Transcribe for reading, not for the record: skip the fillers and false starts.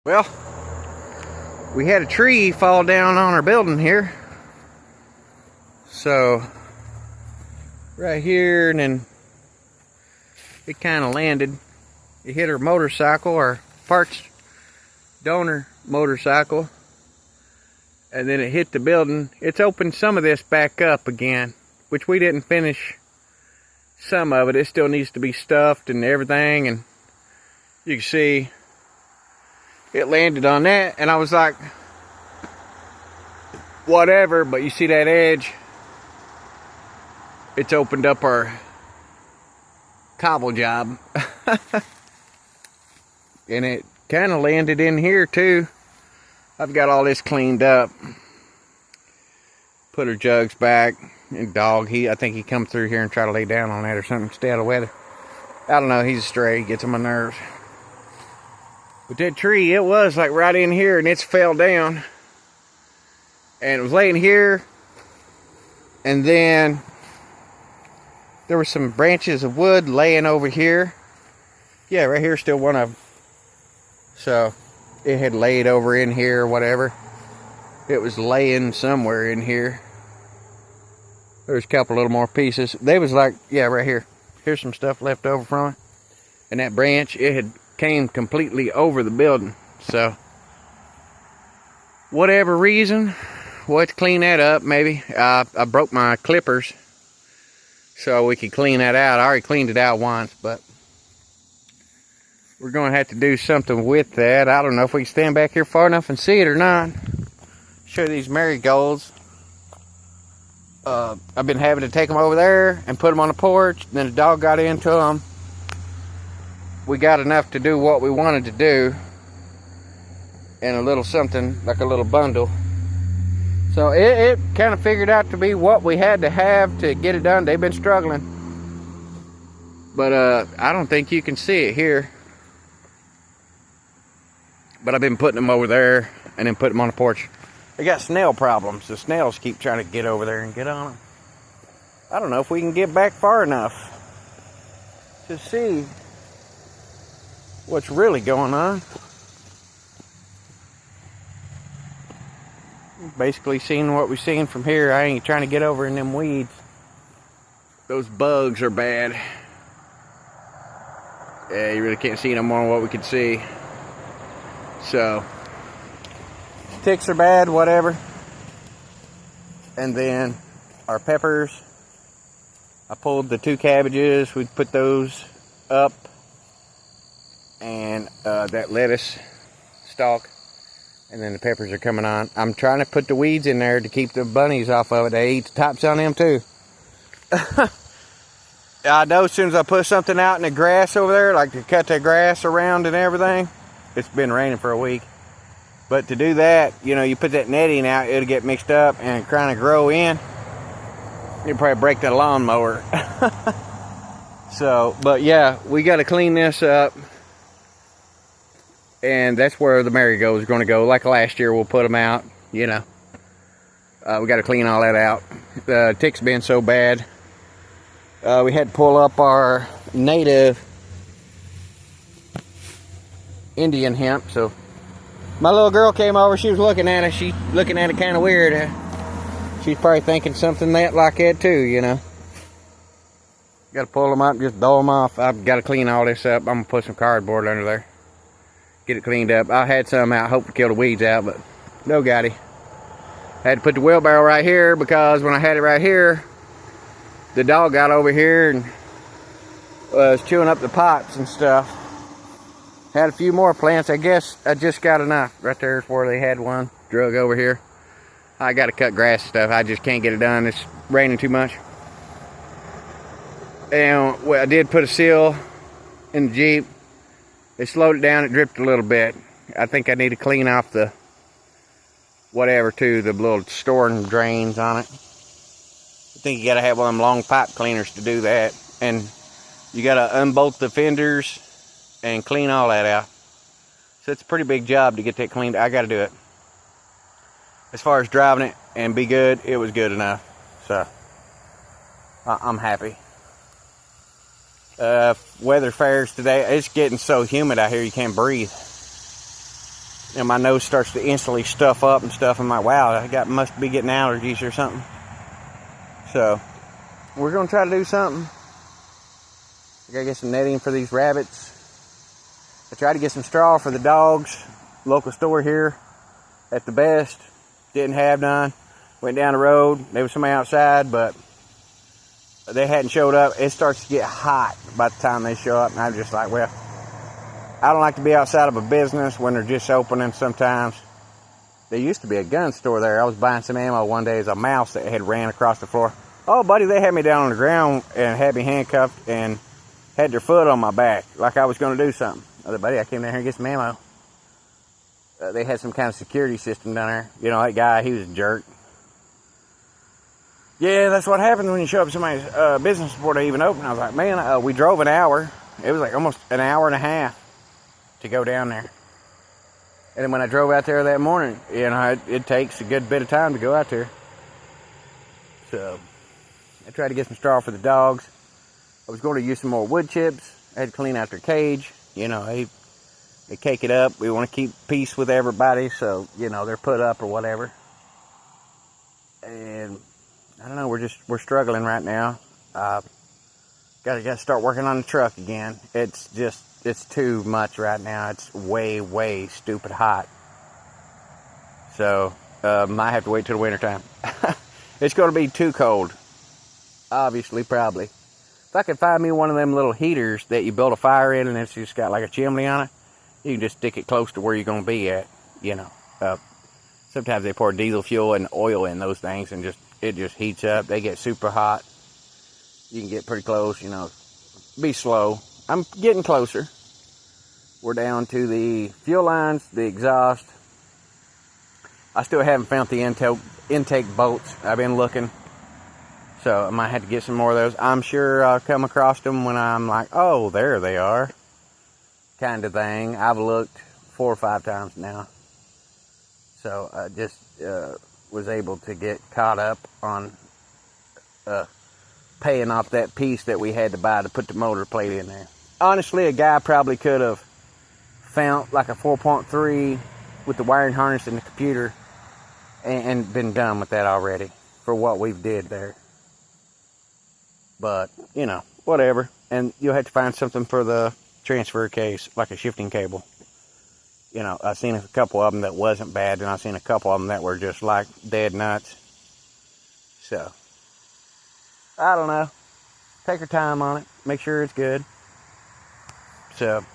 Well, we had a tree fall down on our building here. So, right here, and then it kind of landed. It hit our motorcycle, our parts donor motorcycle, and then it hit the building. It's opened some of this back up again, which we didn't finish some of it. It still needs to be stuffed and everything, and you can see it landed on that, and I was like, whatever, but you see that edge? It's opened up our cobble job. And it kind of landed in here too. I've got all this cleaned up. Put her jugs back. And dog, I think he come through here and try to lay down on that or something, stay out of weather. I don't know, he's a stray, he gets on my nerves. But that tree, it was like right in here, and it's fell down. And it was laying here. And then there were some branches of wood laying over here. Yeah, right here's still one of them. So it had laid over in here or whatever. It was laying somewhere in here. There's a couple little more pieces. They was like, yeah, right here. Here's some stuff left over from it. And that branch, it had came completely over the building. So whatever reason, we'll have to clean that up maybe. I broke my clippers so we could clean that out. I already cleaned it out once, but we're going to have to do something with that. I don't know if we can stand back here far enough and see it or not. Show you these marigolds. I've been having to take them over there and put them on the porch. Then the dog got into them. We got enough to do what we wanted to do. And a little something, like a little bundle. So it kind of figured out to be what we had to have to get it done. They've been struggling. But I don't think you can see it here. But I've been putting them over there and then put them on the porch. They got snail problems. The snails keep trying to get over there and get on them. I don't know if we can get back far enough to see what's really going on. Basically seeing what we've seen from here. I ain't trying to get over in them weeds. Those bugs are bad. Yeah, you really can't see no more than what we could see. So, ticks are bad, whatever. And then our peppers. I pulled the 2 cabbages. We put those up. And that lettuce stalk. And then the peppers are coming on. I'm trying to put the weeds in there to keep the bunnies off of it. They eat the tops on them too. I know as soon as I put something out in the grass over there, like to cut the grass around and everything, it's been raining for a week. But to do that, you know, you put that netting out, it'll get mixed up and kind of grow in. You'll probably break that lawnmower. So, but yeah, we got to clean this up. And that's where the marigolds are going to go. Like last year, we'll put them out, you know. We got to clean all that out. The ticks been so bad. We had to pull up our native Indian hemp. So my little girl came over. She was looking at it. She's looking at it kind of weird. She's probably thinking something like that too, you know. Got to pull them up, just dull them off. I've got to clean all this up. I'm going to put some cardboard under there. Get it cleaned up. I had some out, hope to kill the weeds out, but no got it. I had to put the wheelbarrow right here because when I had it right here, the dog got over here and was chewing up the pots and stuff. Had a few more plants. I guess I just got enough. Right there's where they had one drug over here. I got to cut grass and stuff. I just can't get it done. It's raining too much. And well, I did put a seal in the Jeep. It slowed it down, it dripped a little bit. I think I need to clean off the whatever too, the little storm drains on it. I think you gotta have one of them long pipe cleaners to do that. And you gotta unbolt the fenders and clean all that out. So it's a pretty big job to get that cleaned. I gotta do it. As far as driving it and be good, it was good enough. So I'm happy. Weather fares today. It's getting so humid out here you can't breathe. and my nose starts to instantly stuff up and stuff. I'm like, wow, must be getting allergies or something. So we're gonna try to do something. I gotta get some netting for these rabbits. I tried to get some straw for the dogs. Local store here at the best. Didn't have none. Went down the road. There was somebody outside, but they hadn't showed up. It starts to get hot by the time they show up, and I'm just like, well, I don't like to be outside of a business when they're just opening sometimes. There used to be a gun store there. I was buying some ammo one day as a mouse that had ran across the floor. Oh, buddy, they had me down on the ground and had me handcuffed and had their foot on my back like I was going to do something. Other buddy, I came down here and get some ammo. They had some kind of security system down there. You know, that guy, he was a jerk. Yeah, that's what happens when you show up to somebody's business before they even open. I was like, man, we drove an hour. It was like almost an hour and a half to go down there. And then when I drove out there that morning, you know, it takes a good bit of time to go out there. So I tried to get some straw for the dogs. I was going to use some more wood chips. I had to clean out their cage. You know, they cake it up. We want to keep peace with everybody, so, you know, they're put up or whatever. And I don't know, we're struggling right now. Gotta start working on the truck again. It's too much right now. It's way stupid hot. So, might have to wait till the winter time. It's gonna be too cold. Obviously, probably. If I could find me one of them little heaters that you build a fire in and it's just got like a chimney on it, you can just stick it close to where you're gonna be at, you know. Sometimes they pour diesel fuel and oil in those things and it just heats up. They get super hot. You can get pretty close, you know. Be slow. I'm getting closer. We're down to the fuel lines, the exhaust. I still haven't found the intake bolts. I've been looking. So I might have to get some more of those. I'm sure I'll come across them when I'm like, oh, there they are. Kind of thing. I've looked 4 or 5 times now. So I just was able to get caught up on paying off that piece that we had to buy to put the motor plate in there. Honestly, a guy probably could have found like a 4.3 with the wiring harness and the computer and been done with that already for what we've did there. But, you know, whatever. And you'll have to find something for the transfer case, like a shifting cable. You know, I've seen a couple of them that wasn't bad, and I've seen a couple of them that were just like dead nuts. So, I don't know. Take your time on it. Make sure it's good. So,